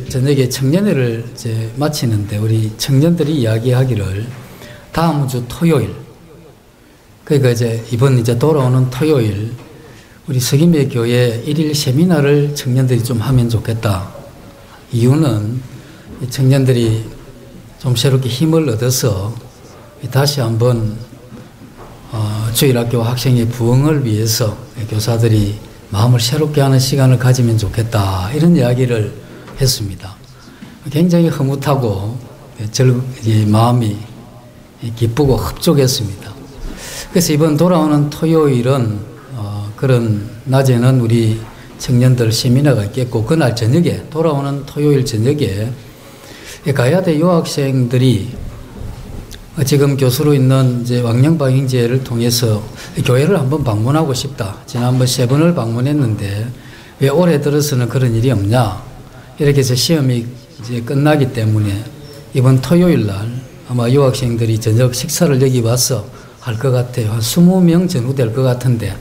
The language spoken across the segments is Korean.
저녁에 청년회를 이제 마치는데 우리 청년들이 이야기하기를 다음 주 토요일, 그러니까 이제 이번 이제 돌아오는 토요일 우리 석임회 교회 1일 세미나를 청년들이 좀 하면 좋겠다. 이유는 청년들이 좀 새롭게 힘을 얻어서 다시 한번 주일학교 학생의 부흥을 위해서 교사들이 마음을 새롭게 하는 시간을 가지면 좋겠다. 이런 이야기를 했습니다. 굉장히 흐뭇하고 마음이 기쁘고 흡족했습니다. 그래서 이번 돌아오는 토요일은 그런 낮에는 우리 청년들 세미나가 있겠고, 그날 저녁에, 돌아오는 토요일 저녁에 가야대 유학생들이 지금 교수로 있는 이제 왕영방 형제를 통해서 교회를 한번 방문하고 싶다. 지난번 3번을 방문했는데 왜 올해 들어서는 그런 일이 없냐. 이렇게 해서 시험이 이제 끝나기 때문에 이번 토요일 날 아마 유학생들이 저녁 식사를 여기 와서 할 것 같아요. 한 20명 정도 될 것 같은데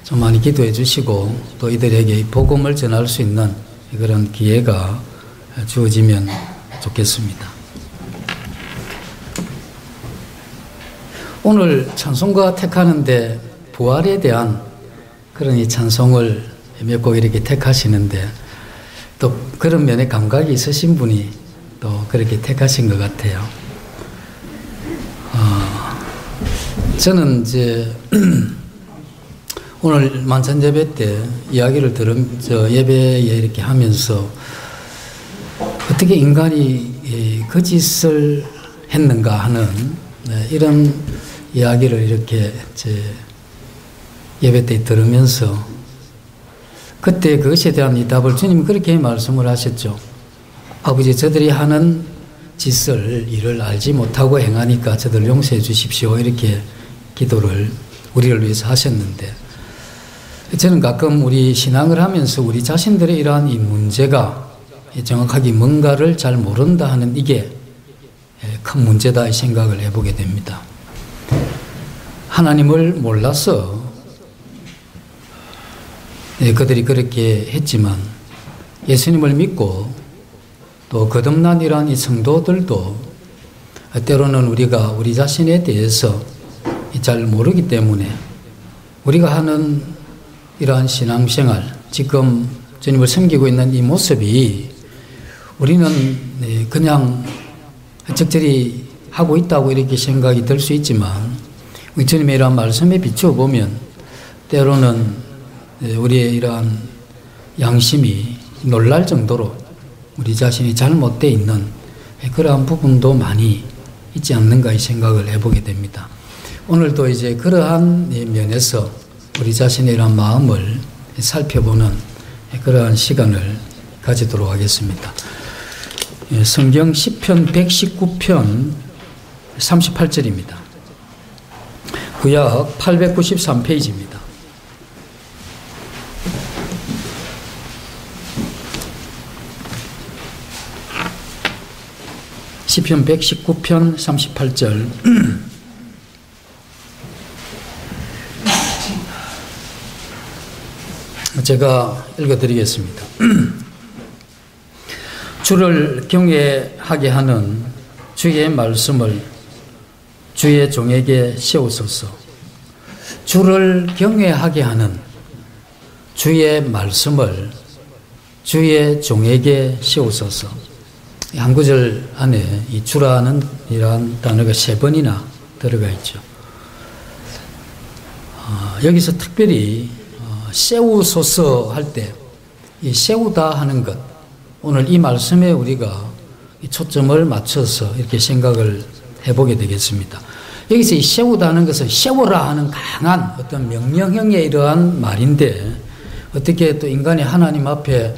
좀 많이 기도해 주시고 또 이들에게 복음을 전할 수 있는 그런 기회가 주어지면 좋겠습니다. 오늘 찬송가 택하는데 부활에 대한 그런 이 찬송을 몇 곡 이렇게 택하시는데 또 그런 면에 감각이 있으신 분이 또 그렇게 택하신 것 같아요. 저는 이제 오늘 만찬예배 때 이야기를 예배에 이렇게 하면서 어떻게 인간이 거짓을 했는가 하는 이런 이야기를 이렇게 예배 때 들으면서 그때 그것에 대한 이 답을 주님이 그렇게 말씀을 하셨죠. 아버지, 저들이 하는 일을 알지 못하고 행하니까 저들 용서해 주십시오. 이렇게 기도를 우리를 위해서 하셨는데, 저는 가끔 우리 신앙을 하면서 우리 자신들의 이러한 이 문제가 정확하게 뭔가를 잘 모른다 하는 이게 큰 문제다 이 생각을 해보게 됩니다. 하나님을 몰라서 그들이 그렇게 했지만 예수님을 믿고 또 거듭난 이러한 이 성도들도 때로는 우리가 우리 자신에 대해서 잘 모르기 때문에 우리가 하는 이러한 신앙생활, 지금 주님을 섬기고 있는 이 모습이 우리는 그냥 적절히 하고 있다고 이렇게 생각이 들 수 있지만 주님의 이러한 말씀에 비추어 보면 때로는 우리의 이러한 양심이 놀랄 정도로 우리 자신이 잘못되어 있는 그러한 부분도 많이 있지 않는가 이 생각을 해보게 됩니다. 오늘도 이제 그러한 면에서 우리 자신의 이러한 마음을 살펴보는 그러한 시간을 가지도록 하겠습니다. 성경 시편 119편 38절입니다. 구약 893페이지입니다. 시편 119편 38절. 제가 읽어드리겠습니다. 주를 경외하게 하는 주의 말씀을 주의 종에게 세우소서. 주를 경외하게 하는 주의 말씀을 주의 종에게 세우소서. 한 구절 안에 이 주라는 이러한 단어가 3번이나 들어가 있죠. 여기서 특별히 세우소서 할 때 이 세우다 하는 것, 오늘 이 말씀에 우리가 이 초점을 맞춰서 이렇게 생각을 해보게 되겠습니다. 여기서 이 세우다 하는 것은 세워라 하는 강한 어떤 명령형의 이러한 말인데, 어떻게 또 인간이 하나님 앞에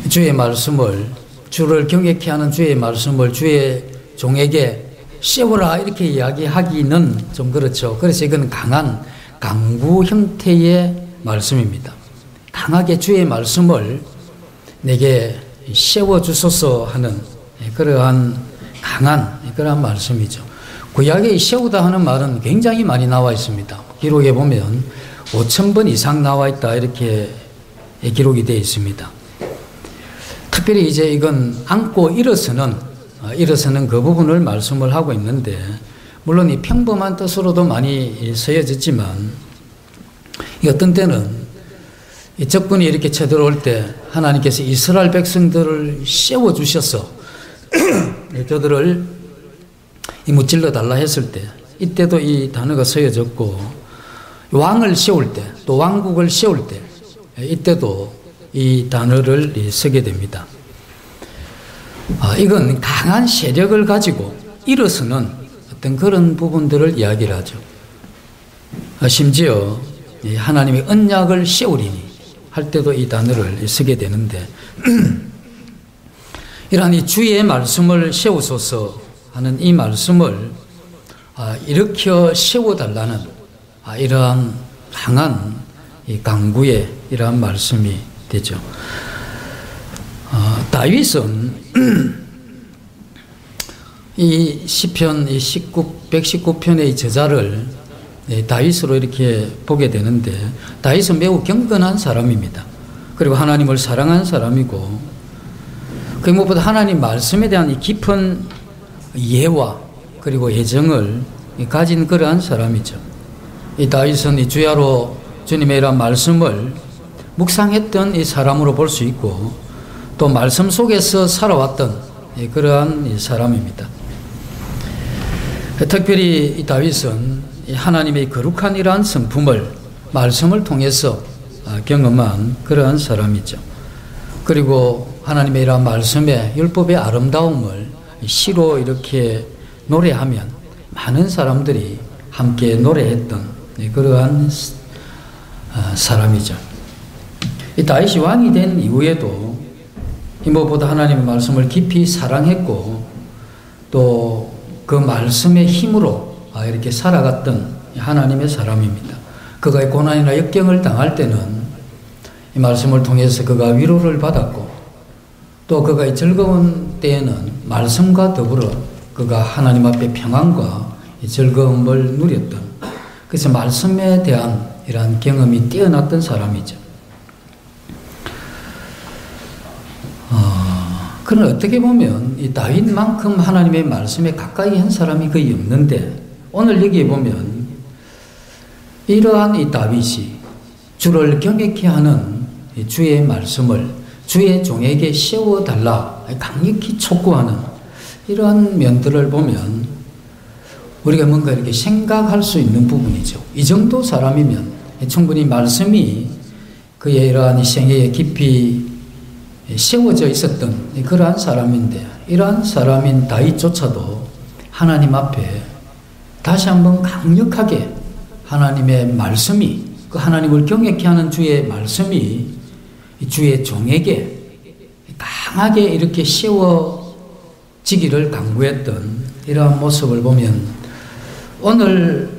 주의 말씀을, 주를 경외케 하는 주의 말씀을 주의 종에게 세워라 이렇게 이야기하기는 좀 그렇죠. 그래서 이건 강한 강구 형태의 말씀입니다. 강하게 주의 말씀을 내게 세워주소서 하는 그러한 강한 그러한 말씀이죠. 구약에 세우다 하는 말은 굉장히 많이 나와 있습니다. 기록에 보면 5,000번 이상 나와 있다 이렇게 기록이 되어 있습니다. 특별히 이제 이건 안고 일어서는 그 부분을 말씀을 하고 있는데, 물론 이 평범한 뜻으로도 많이 쓰여졌지만, 이 어떤 때는 이 적군이 이렇게 쳐들어올 때 하나님께서 이스라엘 백성들을 세워주셔서 저들을 무찔러 달라 했을 때, 이때도 이 단어가 쓰여졌고, 왕을 세울 때, 또 왕국을 세울 때, 이때도 이 단어를 쓰게 됩니다. 이건 강한 세력을 가지고 일어서는 어떤 그런 부분들을 이야기를 하죠. 심지어 하나님의 언약을 세우리니 할 때도 이 단어를 쓰게 되는데, 이러한 이 주의 말씀을 세우소서 하는 이 말씀을 일으켜 세워달라는 이러한 강한 이 강구의 이러한 말씀이 되죠. 다윗은 이 시편 119편의 저자를 다윗으로 이렇게 보게 되는데, 다윗은 매우 경건한 사람입니다. 그리고 하나님을 사랑한 사람이고, 그 무엇보다 하나님 말씀에 대한 이 깊은 이해와 그리고 애정을 가진 그러한 사람이죠. 이 다윗은 이 주야로 주님의 이러한 말씀을 묵상했던 이 사람으로 볼 수 있고, 또 말씀 속에서 살아왔던 그러한 이 사람입니다. 특별히 이 다윗은 하나님의 거룩한 이러한 성품을 말씀을 통해서 경험한 그러한 사람이죠. 그리고 하나님의 이러한 말씀의 율법의 아름다움을 시로 이렇게 노래하면 많은 사람들이 함께 노래했던 그러한 사람이죠. 이 다윗이 왕이 된 이후에도 무엇보다 하나님의 말씀을 깊이 사랑했고, 또 그 말씀의 힘으로 이렇게 살아갔던 하나님의 사람입니다. 그가 고난이나 역경을 당할 때는 이 말씀을 통해서 그가 위로를 받았고, 또 그가 즐거운 때에는 말씀과 더불어 그가 하나님 앞에 평안과 즐거움을 누렸던, 그래서 말씀에 대한 이러한 경험이 뛰어났던 사람이죠. 그러나 어떻게 보면 이 다윗만큼 하나님의 말씀에 가까이 한 사람이 거의 없는데, 오늘 여기에 보면 이러한 이 다윗이 주를 경외케 하는 주의 말씀을 주의 종에게 세워달라 강력히 촉구하는 이러한 면들을 보면 우리가 뭔가 이렇게 생각할 수 있는 부분이죠. 이 정도 사람이면 충분히 말씀이 그의 이러한 생애에 깊이 세워져 있었던 그러한 사람인데, 이러한 사람인 다윗조차도 하나님 앞에 다시 한번 강력하게 하나님의 말씀이, 그 하나님을 경외케 하는 주의 말씀이 주의 종에게 강하게 이렇게 세워지기를 강구했던 이러한 모습을 보면, 오늘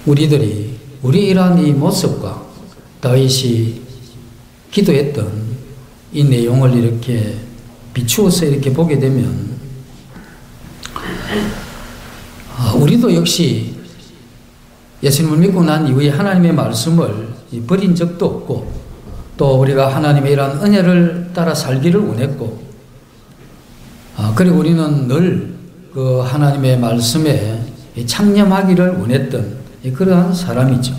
우리 이러한 이 모습과 다윗이 기도했던 이 내용을 이렇게 비추어서 이렇게 보게 되면, 우리도 역시 예수님을 믿고 난 이후에 하나님의 말씀을 버린 적도 없고, 또 우리가 하나님의 이러한 은혜를 따라 살기를 원했고, 그리고 우리는 늘 그 하나님의 말씀에 창념하기를 원했던 그러한 사람이죠.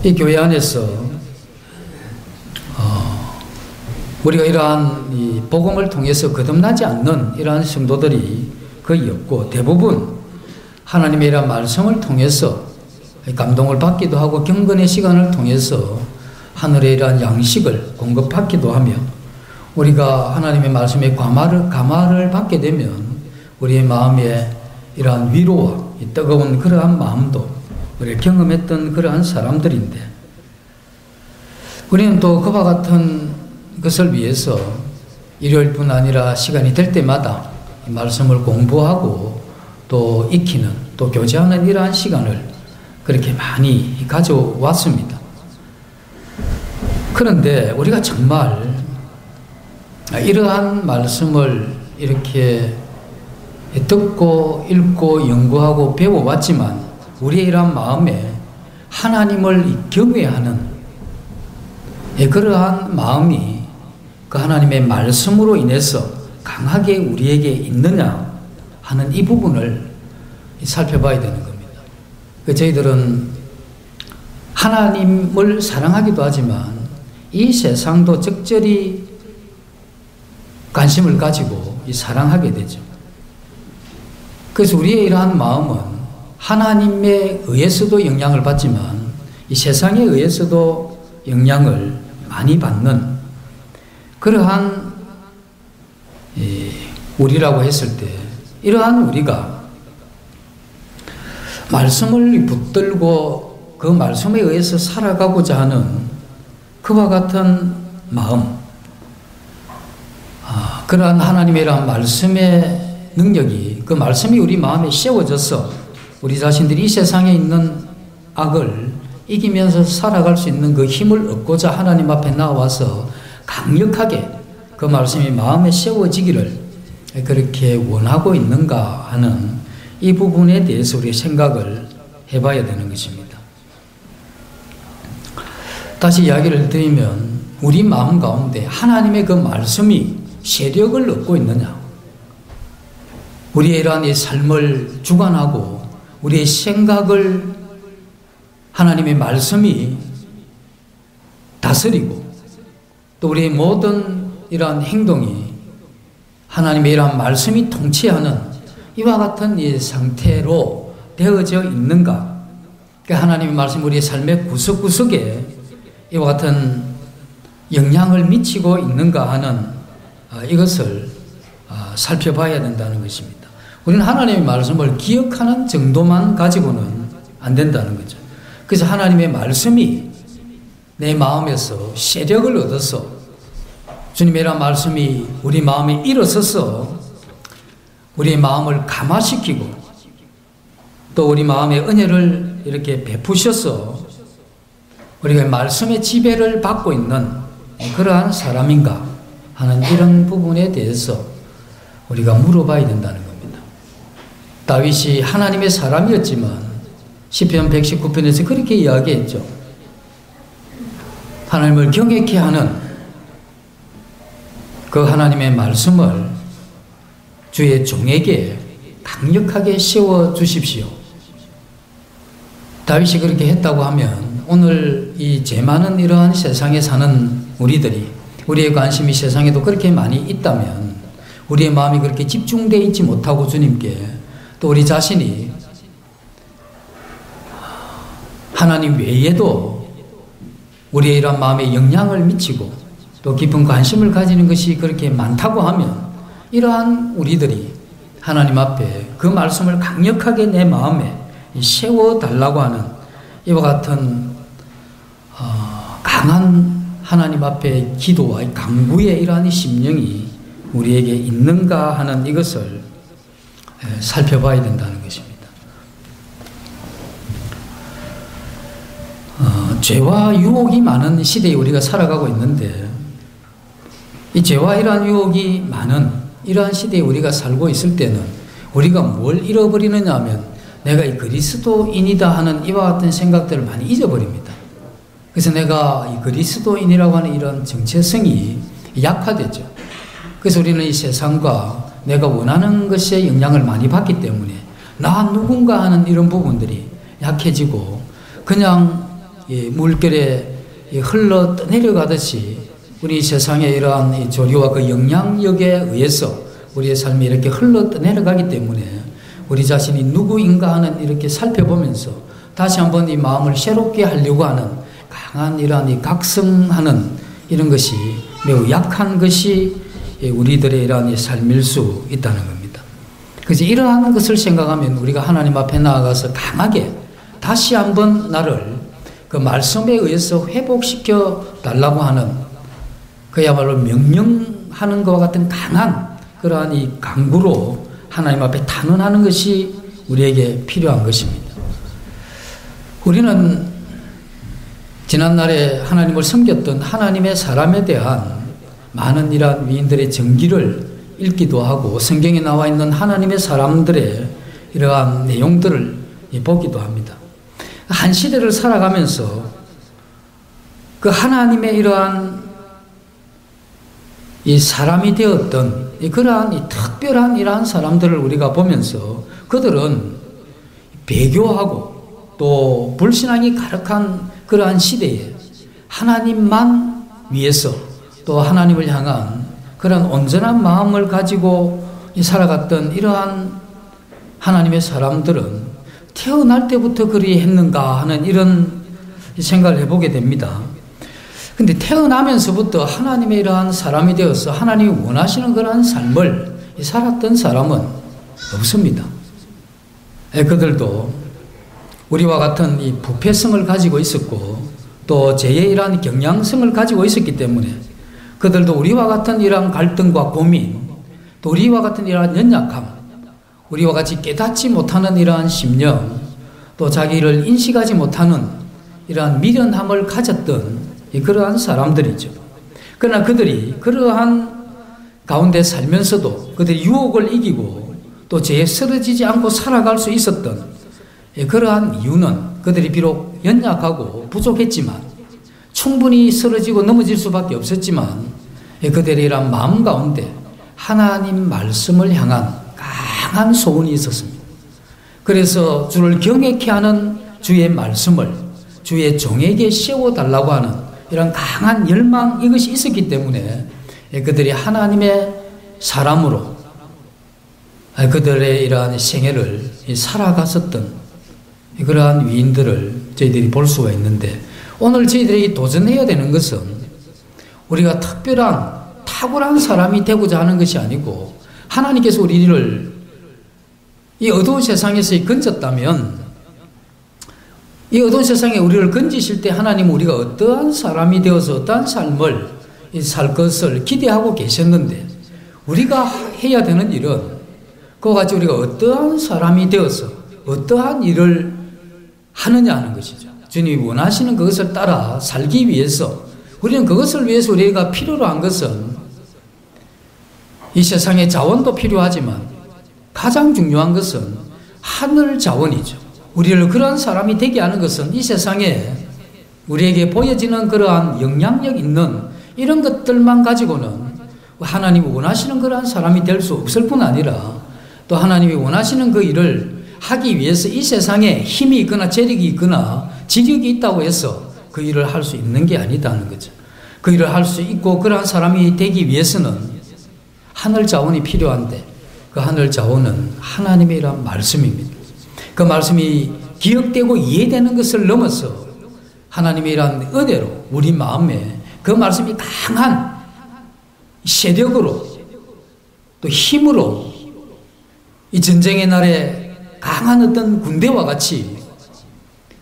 이 교회 안에서 우리가 이러한 이 복음을 통해서 거듭나지 않는 이러한 성도들이 거의 없고, 대부분 하나님의 이러한 말씀을 통해서 감동을 받기도 하고 경건의 시간을 통해서 하늘의 이러한 양식을 공급받기도 하며, 우리가 하나님의 말씀에 감화를 받게 되면 우리의 마음에 이러한 위로와 이 뜨거운 그러한 마음도 우리가 경험했던 그러한 사람들인데, 우리는 또 그와 같은 것을 위해서 일요일뿐 아니라 시간이 될 때마다 말씀을 공부하고 또 익히는, 또 교제하는 이러한 시간을 그렇게 많이 가져왔습니다. 그런데 우리가 정말 이러한 말씀을 이렇게 듣고 읽고 연구하고 배워왔지만, 우리의 이러한 마음에 하나님을 경외하는 그러한 마음이 그 하나님의 말씀으로 인해서 강하게 우리에게 있느냐 하는 이 부분을 살펴봐야 되는 겁니다. 저희들은 하나님을 사랑하기도 하지만 이 세상도 적절히 관심을 가지고 사랑하게 되죠. 그래서 우리의 이러한 마음은 하나님에 의해서도 영향을 받지만 이 세상에 의해서도 영향을 많이 받는 그러한 우리라고 했을 때, 이러한 우리가 말씀을 붙들고 그 말씀에 의해서 살아가고자 하는 그와 같은 마음, 그러한 하나님의 이러한 말씀의 능력이, 그 말씀이 우리 마음에 씌워져서 우리 자신들이 이 세상에 있는 악을 이기면서 살아갈 수 있는 그 힘을 얻고자 하나님 앞에 나와서 강력하게 그 말씀이 마음에 씌워지기를 그렇게 원하고 있는가 하는 이 부분에 대해서 우리 생각을 해봐야 되는 것입니다. 다시 이야기를 드리면 우리 마음 가운데 하나님의 그 말씀이 세력을 얻고 있느냐, 우리의 이러한 이 삶을 주관하고 우리의 생각을 하나님의 말씀이 다스리고 또 우리의 모든 이러한 행동이 하나님의 이러한 말씀이 통치하는 이와 같은 이 상태로 되어져 있는가, 하나님의 말씀이 우리의 삶의 구석구석에 이와 같은 영향을 미치고 있는가 하는 이것을 살펴봐야 된다는 것입니다. 우리는 하나님의 말씀을 기억하는 정도만 가지고는 안 된다는 거죠. 그래서 하나님의 말씀이 내 마음에서 세력을 얻어서 주님의 말씀이 우리 마음에 일어서서 우리의 마음을 감화시키고 또 우리 마음의 은혜를 이렇게 베푸셔서 우리가 말씀의 지배를 받고 있는 그러한 사람인가 하는 이런 부분에 대해서 우리가 물어봐야 된다는 겁니다. 다윗이 하나님의 사람이었지만 시편 119편에서 그렇게 이야기했죠. 하나님을 경외케 하는 그 하나님의 말씀을 주의 종에게 강력하게 씌워 주십시오. 다윗이 그렇게 했다고 하면 오늘 이 죄 많은 이러한 세상에 사는 우리들이, 우리의 관심이 세상에도 그렇게 많이 있다면 우리의 마음이 그렇게 집중되어 있지 못하고 주님께, 또 우리 자신이 하나님 외에도 우리의 이러한 마음에 영향을 미치고 또 깊은 관심을 가지는 것이 그렇게 많다고 하면 이러한 우리들이 하나님 앞에 그 말씀을 강력하게 내 마음에 세워달라고 하는 이와 같은 강한 하나님 앞에 기도와 강구의 이러한 심령이 우리에게 있는가 하는 이것을 살펴봐야 된다는 것입니다. 죄와 유혹이 많은 시대에 우리가 살아가고 있는데 이 죄와 이러한 유혹이 많은 이러한 시대에 우리가 살고 있을 때는 우리가 뭘 잃어버리느냐 하면 내가 이 그리스도인이다 하는 이와 같은 생각들을 많이 잊어버립니다. 그래서 내가 이 그리스도인이라고 하는 이런 정체성이 약화되죠. 그래서 우리는 이 세상과 내가 원하는 것에 영향을 많이 받기 때문에 나 누군가 하는 이런 부분들이 약해지고 그냥 물결에 흘러 내려가듯이 우리 세상의 이러한 조류와 그 영향력에 의해서 우리의 삶이 이렇게 흘러 내려가기 때문에 우리 자신이 누구인가 하는 이렇게 살펴보면서 다시 한번 이 마음을 새롭게 하려고 하는 강한 이러한 이 각성하는 이런 것이 매우 약한 것이 우리들의 이러한 이 삶일 수 있다는 겁니다. 그래서 이러한 것을 생각하면 우리가 하나님 앞에 나아가서 강하게 다시 한번 나를 그 말씀에 의해서 회복시켜 달라고 하는 그야말로 명령하는 것과 같은 강한 그러한 이 강구로 하나님 앞에 단언하는 것이 우리에게 필요한 것입니다. 우리는 지난날에 하나님을 섬겼던 하나님의 사람에 대한 많은 이러한 위인들의 전기를 읽기도 하고 성경에 나와 있는 하나님의 사람들의 이러한 내용들을 보기도 합니다. 한 시대를 살아가면서 그 하나님의 이러한 이 사람이 되었던 그러한 이 특별한 이러한 사람들을 우리가 보면서 그들은 배교하고 또 불신앙이 가득한 그러한 시대에 하나님만 위해서 또 하나님을 향한 그런 온전한 마음을 가지고 살아갔던 이러한 하나님의 사람들은 태어날 때부터 그리 했는가 하는 이런 생각을 해보게 됩니다. 근데 태어나면서부터 하나님의 이러한 사람이 되어서 하나님이 원하시는 그러한 삶을 살았던 사람은 없습니다. 그들도 우리와 같은 이 부패성을 가지고 있었고 또 죄의 이러한 경향성을 가지고 있었기 때문에 그들도 우리와 같은 이러한 갈등과 고민, 또 우리와 같은 이러한 연약함, 우리와 같이 깨닫지 못하는 이러한 심령, 또 자기를 인식하지 못하는 이러한 미련함을 가졌던 그러한 사람들이죠. 그러나 그들이 그러한 가운데 살면서도 그들이 유혹을 이기고 또 죄에 쓰러지지 않고 살아갈 수 있었던 그러한 이유는 그들이 비록 연약하고 부족했지만 충분히 쓰러지고 넘어질 수밖에 없었지만 그들의 이러한 마음 가운데 하나님 말씀을 향한 강한 소원이 있었습니다. 그래서 주를 경외케 하는 주의 말씀을 주의 종에게 세워달라고 하는 이런 강한 열망, 이것이 있었기 때문에 그들이 하나님의 사람으로 그들의 이러한 생애를 살아갔었던 그러한 위인들을 저희들이 볼 수가 있는데, 오늘 저희들이 도전해야 되는 것은 우리가 특별한 탁월한 사람이 되고자 하는 것이 아니고, 하나님께서 우리를 이 어두운 세상에서 건졌다면 이 어두운 세상에 우리를 건지실 때 하나님은 우리가 어떠한 사람이 되어서 어떠한 삶을 살 것을 기대하고 계셨는데, 우리가 해야 되는 일은 그와 같이 우리가 어떠한 사람이 되어서 어떠한 일을 하느냐 하는 것이죠. 주님이 원하시는 그것을 따라 살기 위해서, 우리는 그것을 위해서 우리가 필요로 한 것은 이 세상에 자원도 필요하지만 가장 중요한 것은 하늘 자원이죠. 우리를 그런 사람이 되게 하는 것은 이 세상에 우리에게 보여지는 그러한 영향력 있는 이런 것들만 가지고는 하나님이 원하시는 그러한 사람이 될 수 없을 뿐 아니라, 또 하나님이 원하시는 그 일을 하기 위해서 이 세상에 힘이 있거나 재력이 있거나 지력이 있다고 해서 그 일을 할 수 있는 게 아니다는 거죠. 그 일을 할 수 있고 그러한 사람이 되기 위해서는 하늘 자원이 필요한데, 그 하늘 자원은 하나님의 이러한 말씀입니다. 그 말씀이 기억되고 이해되는 것을 넘어서 하나님의 이러한 은혜로 우리 마음에 그 말씀이 강한 세력으로 또 힘으로 이 전쟁의 날에 강한 어떤 군대와 같이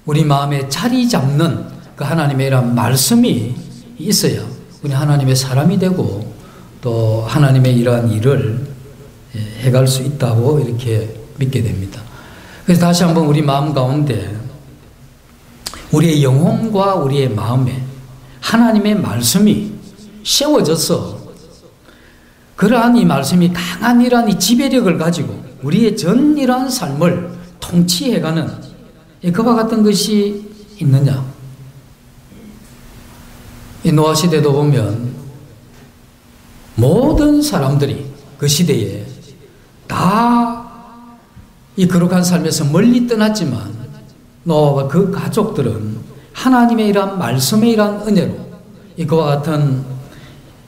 우리 마음에 자리 잡는 그 하나님의 이러한 말씀이 있어야 우리 하나님의 사람이 되고 또 하나님의 이러한 일을 해갈 수 있다고 이렇게 믿게 됩니다. 그래서 다시 한번 우리 마음 가운데 우리의 영혼과 우리의 마음에 하나님의 말씀이 세워져서 그러한 이 말씀이 강한 이러한 이 지배력을 가지고 우리의 전 이러한 삶을 통치해가는 그와 같은 것이 있느냐. 이 노아 시대도 보면 모든 사람들이 그 시대에 다 이 거룩한 삶에서 멀리 떠났지만 노아와 그 가족들은 하나님의 이러한 말씀의 이러한 은혜로 이와 같은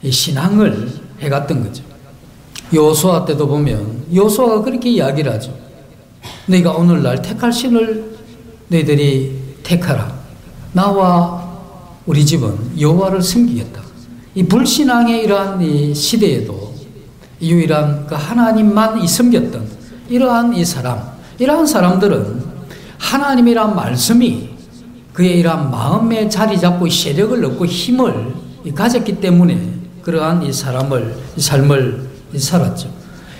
이 신앙을 해갔던 거죠. 여호수아 때도 보면 여호수아가 그렇게 이야기를 하죠. 너희가 오늘날 택할 신을 너희들이 택하라. 나와 우리 집은 여호와를 섬기겠다. 이 불신앙의 이러한 이 시대에도 유일한 그 하나님만 섬겼던 이러한 이 사람, 이러한 사람들은 하나님이란 말씀이 그의 이러한 마음에 자리 잡고 세력을 얻고 힘을 가졌기 때문에 그러한 이 사람을, 이 삶을 살았죠.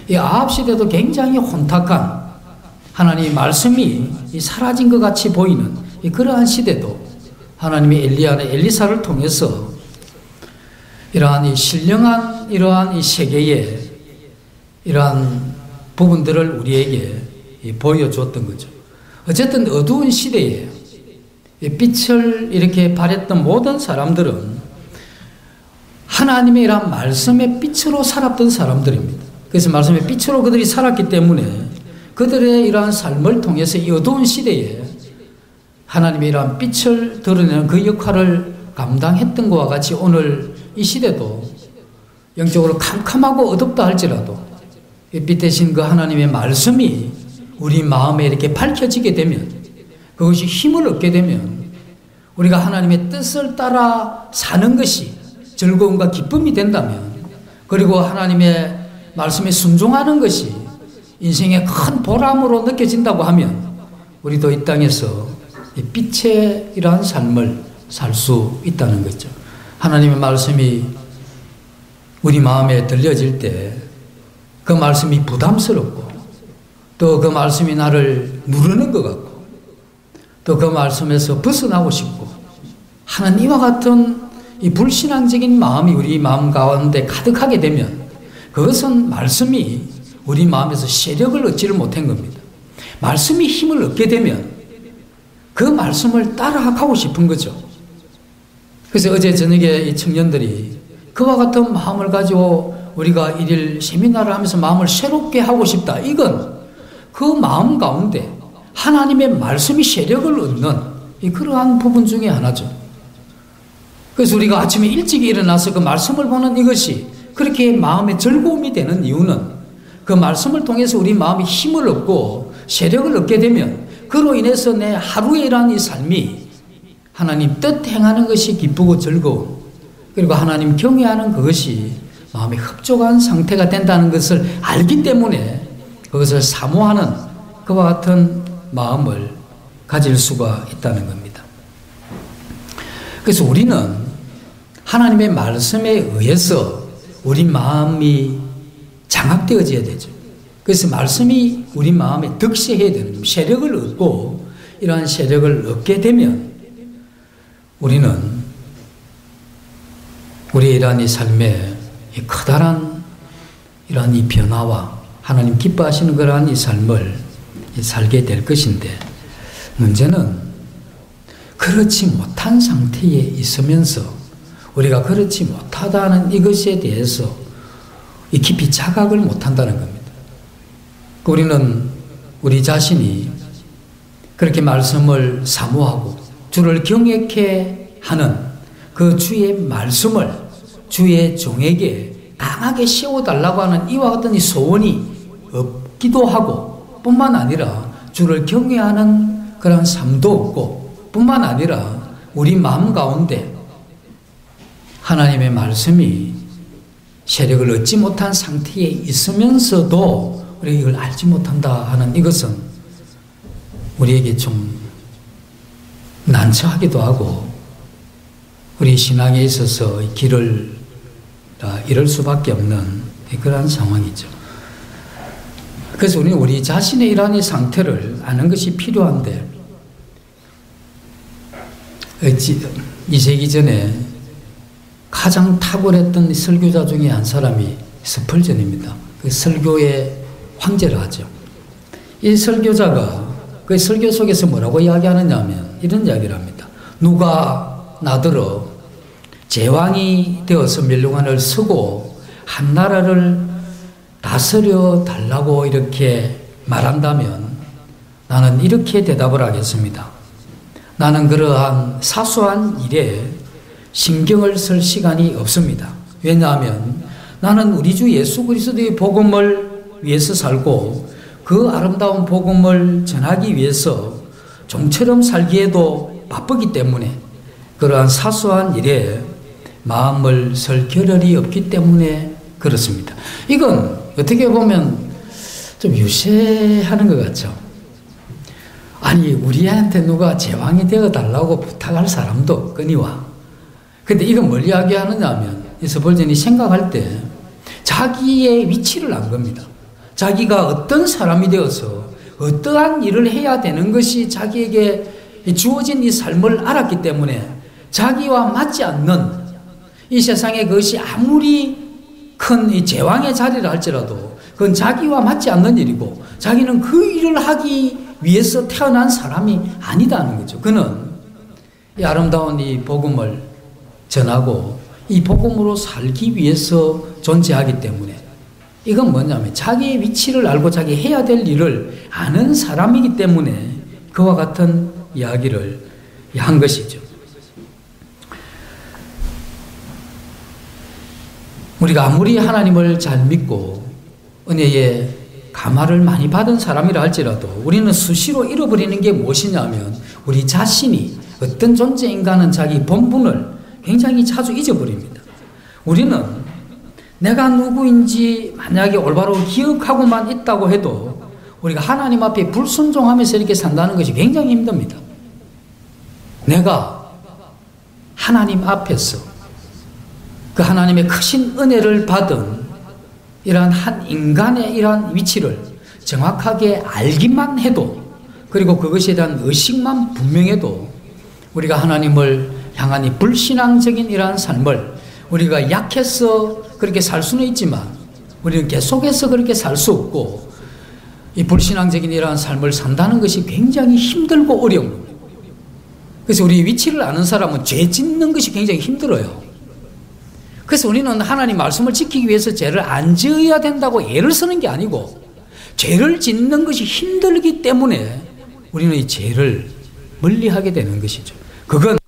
이 아합 시대도 굉장히 혼탁한 하나님의 말씀이 사라진 것 같이 보이는 그러한 시대도 하나님이 엘리야나 엘리사를 통해서 이러한 이 신령한 이러한 이 세계의 이러한 부분들을 우리에게 보여주었던 거죠. 어쨌든 어두운 시대에 빛을 이렇게 발했던 모든 사람들은 하나님의 이런 말씀의 빛으로 살았던 사람들입니다. 그래서 말씀의 빛으로 그들이 살았기 때문에 그들의 이러한 삶을 통해서 이 어두운 시대에 하나님의 이러한 빛을 드러내는 그 역할을 감당했던 것과 같이 오늘 이 시대도 영적으로 캄캄하고 어둡다 할지라도 빛 대신 그 하나님의 말씀이 우리 마음에 이렇게 밝혀지게 되면, 그것이 힘을 얻게 되면 우리가 하나님의 뜻을 따라 사는 것이 즐거움과 기쁨이 된다면, 그리고 하나님의 말씀에 순종하는 것이 인생의 큰 보람으로 느껴진다고 하면 우리도 이 땅에서 빛의 이러한 삶을 살 수 있다는 거죠. 하나님의 말씀이 우리 마음에 들려질 때 그 말씀이 부담스럽고, 또 그 말씀이 나를 누르는 것 같고, 또 그 말씀에서 벗어나고 싶고 하는 이와 같은 이 불신앙적인 마음이 우리 마음 가운데 가득하게 되면 그것은 말씀이 우리 마음에서 세력을 얻지를 못한 겁니다. 말씀이 힘을 얻게 되면 그 말씀을 따라가고 싶은 거죠. 그래서 어제 저녁에 이 청년들이 그와 같은 마음을 가지고 우리가 일일 세미나를 하면서 마음을 새롭게 하고 싶다. 이건 그 마음 가운데 하나님의 말씀이 세력을 얻는 그러한 부분 중에 하나죠. 그래서 우리가 아침에 일찍 일어나서 그 말씀을 보는 이것이 그렇게 마음의 즐거움이 되는 이유는 그 말씀을 통해서 우리 마음이 힘을 얻고 세력을 얻게 되면 그로 인해서 내 하루에 일하는 이 삶이 하나님 뜻 행하는 것이 기쁘고 즐거움, 그리고 하나님 경외하는 그것이 마음에 흡족한 상태가 된다는 것을 알기 때문에 그것을 사모하는 그와 같은 마음을 가질 수가 있다는 겁니다. 그래서 우리는 하나님의 말씀에 의해서 우리 마음이 장악되어져야 되죠. 그래서 말씀이 우리 마음에 득세해야 되는 겁니다. 세력을 얻고 이러한 세력을 얻게 되면 우리는 우리의 이러한 이 삶에 이 커다란 이러한 이 변화와 하나님 기뻐하시는 그러한 이 삶을 살게 될 것인데, 문제는 그렇지 못한 상태에 있으면서 우리가 그렇지 못하다는 이것에 대해서 깊이 자각을 못한다는 겁니다. 우리는 우리 자신이 그렇게 말씀을 사모하고 주를 경외케 하는 그 주의 말씀을 주의 종에게 강하게 세워달라고 하는 이와 같은 이 소원이 없기도 하고, 뿐만 아니라 주를 경외하는 그런 삶도 없고, 뿐만 아니라 우리 마음 가운데 하나님의 말씀이 세력을 얻지 못한 상태에 있으면서도 우리가 이걸 알지 못한다 하는 이것은 우리에게 좀 난처하기도 하고 우리 신앙에 있어서 길을 잃을 수밖에 없는 그러한 상황이죠. 그래서 우리는 우리 자신의 이러한 상태를 아는 것이 필요한데, 2세기 전에 가장 탁월했던 설교자 중에 한 사람이 스펄전입니다. 그 설교의 황제라 하죠. 이 설교자가 그 설교 속에서 뭐라고 이야기하느냐 하면 이런 이야기를 합니다. 누가 나더러 제왕이 되어서 멸류관을 쓰고 한 나라를 다스려 달라고 이렇게 말한다면 나는 이렇게 대답을 하겠습니다. 나는 그러한 사소한 일에 신경을 쓸 시간이 없습니다. 왜냐하면 나는 우리 주 예수 그리스도의 복음을 위해서 살고 그 아름다운 복음을 전하기 위해서 좀처럼 살기에도 바쁘기 때문에 그러한 사소한 일에 마음을 쓸 겨를이 없기 때문에 그렇습니다. 이건 어떻게 보면 좀 유세하는 것 같죠. 아니, 우리한테 누가 제왕이 되어달라고 부탁할 사람도 없거니와. 근데 이건 뭘 이야기하느냐 하면 이 스펄전이 생각할 때 자기의 위치를 안 겁니다. 자기가 어떤 사람이 되어서 어떠한 일을 해야 되는 것이 자기에게 주어진 이 삶을 알았기 때문에 자기와 맞지 않는 이 세상에 그것이 아무리 큰 이 제왕의 자리를 할지라도 그건 자기와 맞지 않는 일이고 자기는 그 일을 하기 위해서 태어난 사람이 아니다는 거죠. 그는 이 아름다운 이 복음을 전하고 이 복음으로 살기 위해서 존재하기 때문에 이건 뭐냐면 자기의 위치를 알고 자기 해야 될 일을 아는 사람이기 때문에 그와 같은 이야기를 한 것이죠. 우리가 아무리 하나님을 잘 믿고 은혜의 감화를 많이 받은 사람이라 할지라도 우리는 수시로 잃어버리는 게 무엇이냐면 우리 자신이 어떤 존재인가는 자기 본분을 굉장히 자주 잊어버립니다. 우리는 내가 누구인지 만약에 올바로 기억하고만 있다고 해도 우리가 하나님 앞에 불순종하면서 이렇게 산다는 것이 굉장히 힘듭니다. 내가 하나님 앞에서 그 하나님의 크신 은혜를 받은 이러한 한 인간의 이러한 위치를 정확하게 알기만 해도 그리고 그것에 대한 의식만 분명해도 우리가 하나님을 향한 이 불신앙적인 이러한 삶을 우리가 약해서 그렇게 살 수는 있지만 우리는 계속해서 그렇게 살 수 없고 이 불신앙적인 이러한 삶을 산다는 것이 굉장히 힘들고 어려운 겁니다. 그래서 우리 위치를 아는 사람은 죄 짓는 것이 굉장히 힘들어요. 그래서 우리는 하나님 말씀을 지키기 위해서 죄를 안 지어야 된다고 애를 쓰는 게 아니고 죄를 짓는 것이 힘들기 때문에 우리는 이 죄를 멀리하게 되는 것이죠. 그건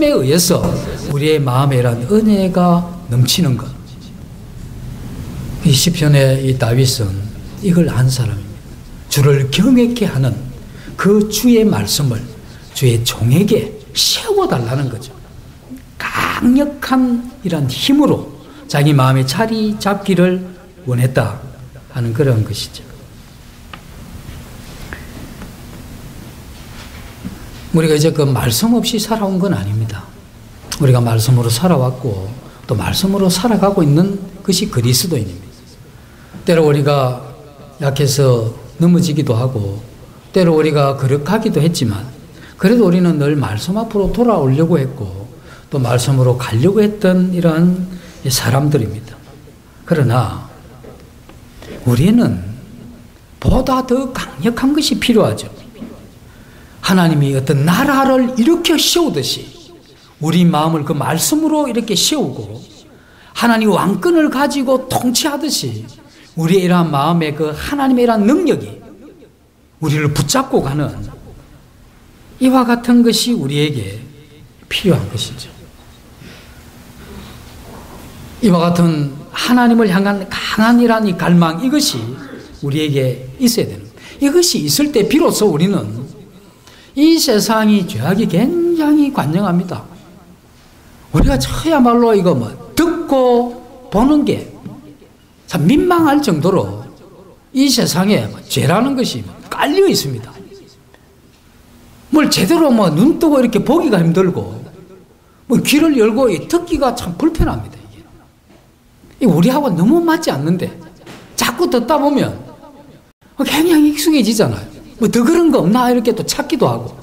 말씀에 의해서 우리의 마음에 이런 은혜가 넘치는 것. 이 시편의 이 다윗은 이걸 안 사람입니다. 주를 경외케 하는 그 주의 말씀을 주의 종에게 세워달라는 거죠. 강력한 이런 힘으로 자기 마음에 자리 잡기를 원했다 하는 그런 것이죠. 우리가 이제 그 말씀 없이 살아온 건 아닙니다. 우리가 말씀으로 살아왔고 또 말씀으로 살아가고 있는 것이 그리스도인입니다. 때로 우리가 약해서 넘어지기도 하고 때로 우리가 거룩하기도 했지만 그래도 우리는 늘 말씀 앞으로 돌아오려고 했고 또 말씀으로 가려고 했던 이런 사람들입니다. 그러나 우리는 보다 더 강력한 것이 필요하죠. 하나님이 어떤 나라를 일으켜 세우듯이 우리 마음을 그 말씀으로 이렇게 세우고 하나님 왕권을 가지고 통치하듯이 우리의 이러한 마음의 그 하나님의 이러한 능력이 우리를 붙잡고 가는 이와 같은 것이 우리에게 필요한 것이죠. 이와 같은 하나님을 향한 강한 이러한 이 갈망, 이것이 우리에게 있어야 되는 거예요. 이것이 있을 때 비로소 우리는 이 세상이 죄악이 굉장히 관영합니다. 우리가 저야말로 이거 뭐 듣고 보는 게 참 민망할 정도로 이 세상에 죄라는 것이 깔려 있습니다. 뭘 제대로 뭐 눈 뜨고 이렇게 보기가 힘들고 뭐 귀를 열고 듣기가 참 불편합니다. 이게 우리하고 너무 맞지 않는데 자꾸 듣다 보면 굉장히 익숙해지잖아요. 뭐 더 그런 거 없나 이렇게 또 찾기도 하고.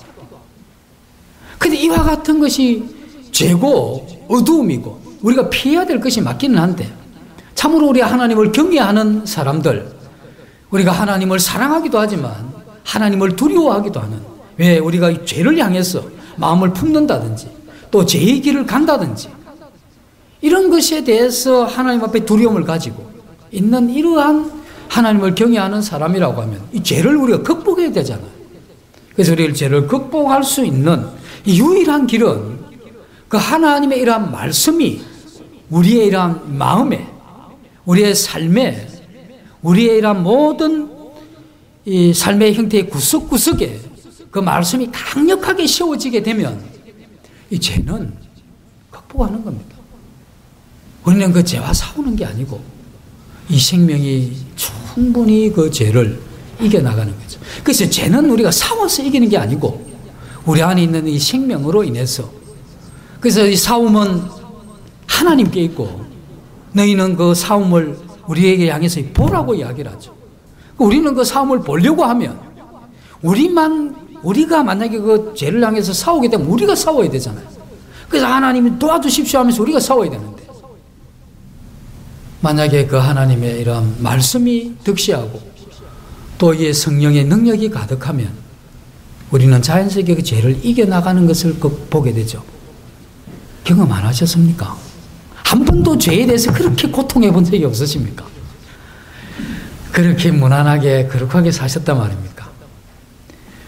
근데 이와 같은 것이 죄고 어두움이고 우리가 피해야 될 것이 맞기는 한데 참으로 우리 하나님을 경외하는 사람들, 우리가 하나님을 사랑하기도 하지만 하나님을 두려워하기도 하는, 왜 우리가 이 죄를 향해서 마음을 품는다든지 또 죄의 길을 간다든지 이런 것에 대해서 하나님 앞에 두려움을 가지고 있는 이러한 하나님을 경외하는 사람이라고 하면 이 죄를 우리가 극복해야 되잖아요. 그래서 우리가 죄를 극복할 수 있는 이 유일한 길은 그 하나님의 이러한 말씀이 우리의 이러한 마음에, 우리의 삶에, 우리의 이러한 모든 이 삶의 형태의 구석구석에 그 말씀이 강력하게 세워지게 되면 이 죄는 극복하는 겁니다. 우리는 그 죄와 싸우는 게 아니고 이 생명이 충분히 그 죄를 이겨나가는 거죠. 그래서 죄는 우리가 싸워서 이기는 게 아니고 우리 안에 있는 이 생명으로 인해서, 그래서 이 싸움은 하나님께 있고 너희는 그 싸움을 우리에게 향해서 보라고 이야기를 하죠. 우리는 그 싸움을 보려고 하면 우리가 만약에 그 죄를 향해서 싸우게 되면 우리가 싸워야 되잖아요. 그래서 하나님이 도와주십시오 하면서 우리가 싸워야 되는데 만약에 그 하나님의 이런 말씀이 득시하고 또 이 성령의 능력이 가득하면 우리는 자연스럽게 그 죄를 이겨나가는 것을 보게 되죠. 경험 안 하셨습니까? 한 번도 죄에 대해서 그렇게 고통해 본 적이 없으십니까? 그렇게 무난하게 거룩하게 사셨단 말입니까?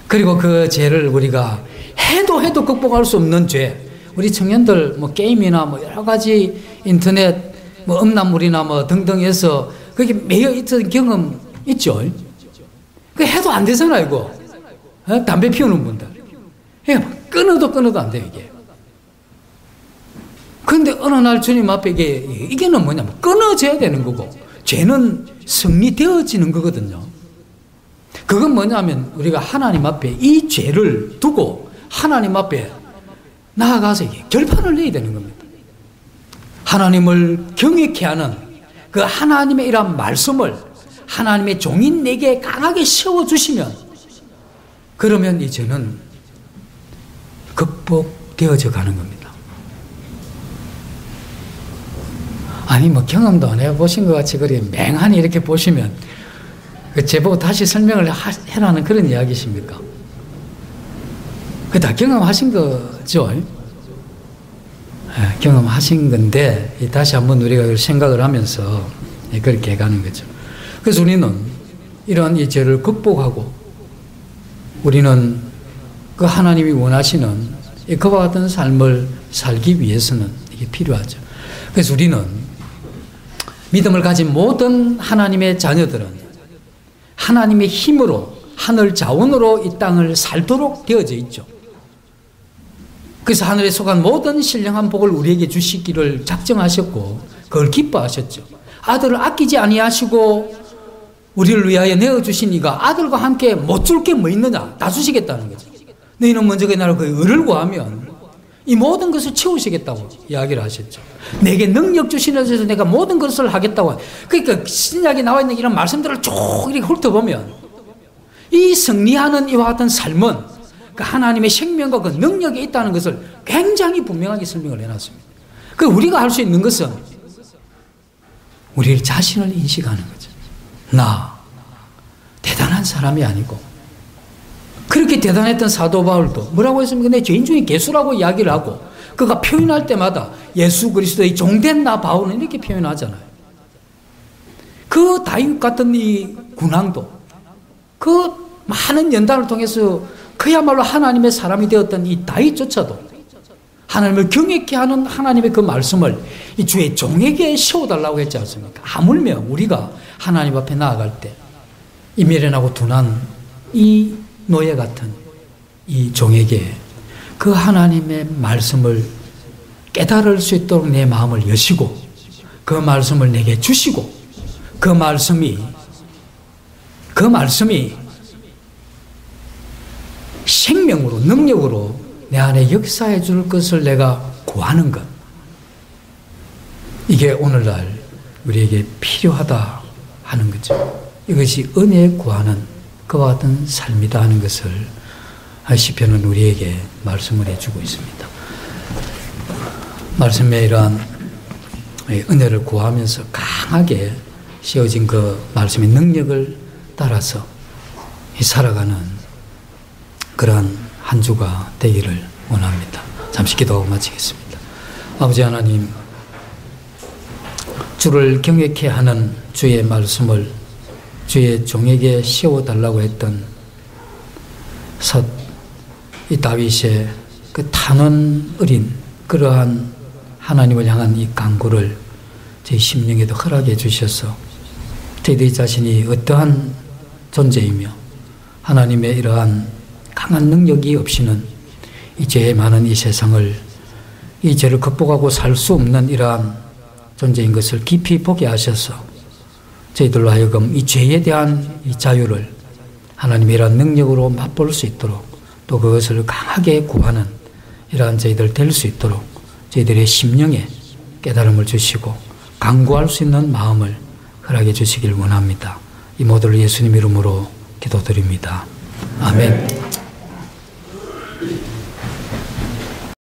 그리고 그 죄를 우리가 해도 극복할 수 없는 죄, 우리 청년들 뭐 게임이나 뭐 여러 가지 인터넷 뭐 음란물이나 뭐 등등 해서 그게 매여 있던 경험 있죠? 그 해도 안 되잖아요, 이거. 담배 피우는 분들. 끊어도 안 돼요, 이게. 그런데 어느 날 주님 앞에 이게는 뭐냐면 끊어져야 되는 거고, 죄는 승리되어지는 거거든요. 그건 뭐냐면 우리가 하나님 앞에 이 죄를 두고 하나님 앞에 나아가서 결판을 내야 되는 겁니다. 하나님을 경외케 하는 그 하나님의 이런 말씀을 하나님의 종인 내게 강하게 세워주시면 그러면 이 죄는 극복되어져 가는 겁니다. 아니 뭐 경험도 안 해보신 것 같이 그렇게 맹하니 이렇게 보시면 제보고 다시 설명을 해라는 그런 이야기십니까? 그 다 경험하신 거죠? 경험하신 건데 다시 한번 우리가 생각을 하면서 그렇게 해가는 거죠. 그래서 우리는 이러한 이 죄를 극복하고 우리는 그 하나님이 원하시는 그와 같은 삶을 살기 위해서는 이게 필요하죠. 그래서 우리는 믿음을 가진 모든 하나님의 자녀들은 하나님의 힘으로 하늘 자원으로 이 땅을 살도록 되어져 있죠. 그래서 하늘에 속한 모든 신령한 복을 우리에게 주시기를 작정하셨고 그걸 기뻐하셨죠. 아들을 아끼지 아니하시고 우리를 위하여 내어주신 이가 아들과 함께 못 줄 게 뭐 있느냐? 다 주시겠다는 거죠. 너희는 먼저 그 나라 그 의를 구하면 이 모든 것을 채우시겠다고 이야기를 하셨죠. 내게 능력 주시는 데서 내가 모든 것을 하겠다고. 그러니까 신약에 나와 있는 이런 말씀들을 쭉 이렇게 훑어보면 이 승리하는 이와 같은 삶은 그 하나님의 생명과 그 능력이 있다는 것을 굉장히 분명하게 설명을 해놨습니다. 그 우리가 할 수 있는 것은 우리 자신을 인식하는 거죠. 나 대단한 사람이 아니고 그렇게 대단했던 사도 바울도 뭐라고 했습니까? 내 죄인 중에 개수라고 이야기를 하고 그가 표현할 때마다 예수 그리스도의 종된 나 바울은 이렇게 표현하잖아요. 그 다윗 같은 이 군왕도 그 많은 연단을 통해서 그야말로 하나님의 사람이 되었던 이 다윗조차도 하나님을 경외케 하는 하나님의 그 말씀을 이 주의 종에게 세워달라고 했지 않습니까? 하물며 우리가 하나님 앞에 나아갈 때 이 미련하고 둔한 이 노예 같은 이 종에게 그 하나님의 말씀을 깨달을 수 있도록 내 마음을 여시고 그 말씀을 내게 주시고 그 말씀이 생명으로 능력으로 내 안에 역사해 줄 것을 내가 구하는 것, 이게 오늘날 우리에게 필요하다 하는 거죠. 이것이 은혜 구하는 그와 같은 삶이다 하는 것을 시편은 우리에게 말씀을 해주고 있습니다. 말씀에 이러한 은혜를 구하면서 강하게 씌워진 그 말씀의 능력을 따라서 살아가는 그러한 한 주가 되기를 원합니다. 잠시 기도하고 마치겠습니다. 아버지 하나님, 주를 경외케 하는 주의 말씀을 주의 종에게 씌워달라고 했던 이 다윗의 그 탄원 어린 그러한 하나님을 향한 이 간구를 저희 심령에도 허락해 주셔서 저희들 자신이 어떠한 존재이며 하나님의 이러한 강한 능력이 없이는 이 죄에 많은 이 세상을 이 죄를 극복하고 살 수 없는 이러한 존재인 것을 깊이 보게 하셔서 저희들로 하여금 이 죄에 대한 이 자유를 하나님의 이러한 능력으로 맛볼 수 있도록 또 그것을 강하게 구하는 이러한 저희들 될 수 있도록 저희들의 심령에 깨달음을 주시고 간구할 수 있는 마음을 허락해 주시길 원합니다. 이 모든 예수님 이름으로 기도드립니다. 아멘.